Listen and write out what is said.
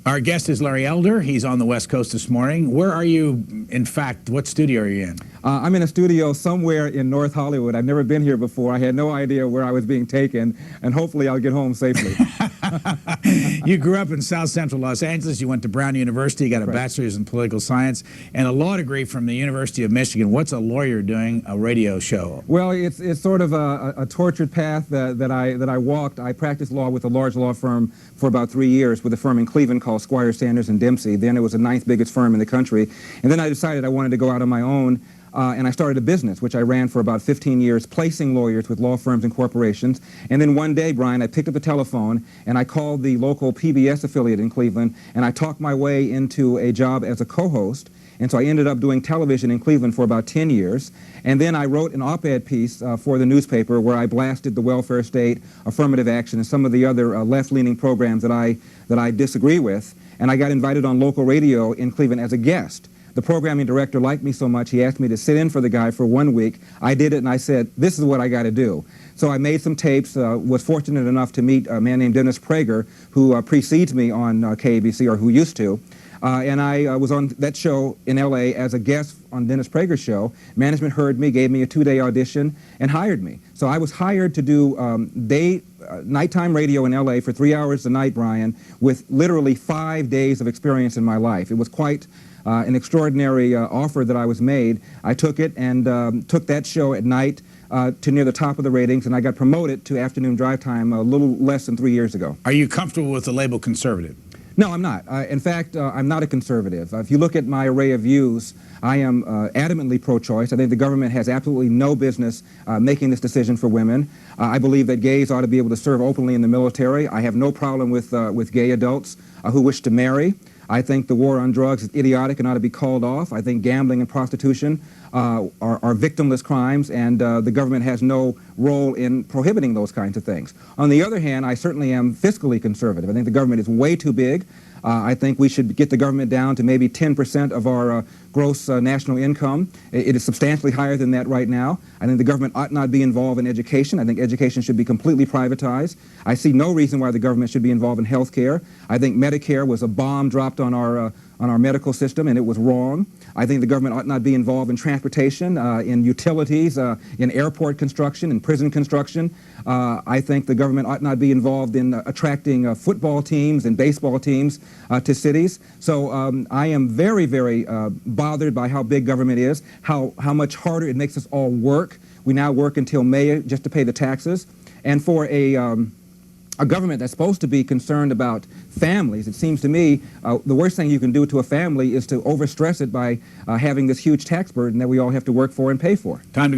Our guest is Larry Elder. He's on the West Coast this morning. Where are you, in fact, what studio are you in? I'm in a studio somewhere in North Hollywood. I've never been here before. I had no idea where I was being taken, and hopefully I'll get home safely. You grew up in South Central Los Angeles. You went to Brown University, got a bachelor's in political science, and a law degree from the University of Michigan. What's a lawyer doing a radio show? Well, it's sort of a tortured path that I walked. I practiced law with a large law firm for about 3 years with a firm in Cleveland called Squire, Sanders and Dempsey. Then it was the 9th biggest firm in the country. And then I decided I wanted to go out on my own. And I started a business, which I ran for about 15 years, placing lawyers with law firms and corporations. And then one day, Brian, I picked up the telephone, and I called the local PBS affiliate in Cleveland, and I talked my way into a job as a co-host. And so I ended up doing television in Cleveland for about 10 years. And then I wrote an op-ed piece for the newspaper where I blasted the welfare state, affirmative action, and some of the other left-leaning programs that I disagree with. And I got invited on local radio in Cleveland as a guest. The programming director liked me so much, he asked me to sit in for the guy for 1 week. I did it, and I said, this is what I got to do. So I made some tapes, was fortunate enough to meet a man named Dennis Prager, who precedes me on KABC, or who used to. And I was on that show in L.A. as a guest on Dennis Prager's show. Management heard me, gave me a 2-day audition, and hired me. So I was hired to do nighttime radio in L.A. for 3 hours a night, Brian, with literally 5 days of experience in my life. It was quite an extraordinary offer that I was made. I took it and took that show at night to near the top of the ratings, and I got promoted to afternoon drive time a little less than 3 years ago. Are you comfortable with the label conservative? No, I'm not. In fact, I'm not a conservative. If you look at my array of views, I am adamantly pro-choice. I think the government has absolutely no business making this decision for women. I believe that gays ought to be able to serve openly in the military. I have no problem with gay adults who wish to marry. I think the war on drugs is idiotic and ought to be called off. I think gambling and prostitution are victimless crimes, and the government has no role in prohibiting those kinds of things. On the other hand, I certainly am fiscally conservative. I think the government is way too big. I think we should get the government down to maybe 10% of our gross national income. It is substantially higher than that right now. I think the government ought not be involved in education. I think education should be completely privatized. I see no reason why the government should be involved in health care. I think Medicare was a bomb dropped on our medical system, and it was wrong. I think the government ought not be involved in transportation, in utilities, in airport construction, in prison construction. I think the government ought not be involved in attracting football teams and baseball teams to cities. So I am very, very bothered by how big government is, how much harder it makes us all work. We now work until May just to pay the taxes. And for a government that's supposed to be concerned about families, it seems to me the worst thing you can do to a family is to overstress it by having this huge tax burden that we all have to work for and pay for. Time to go.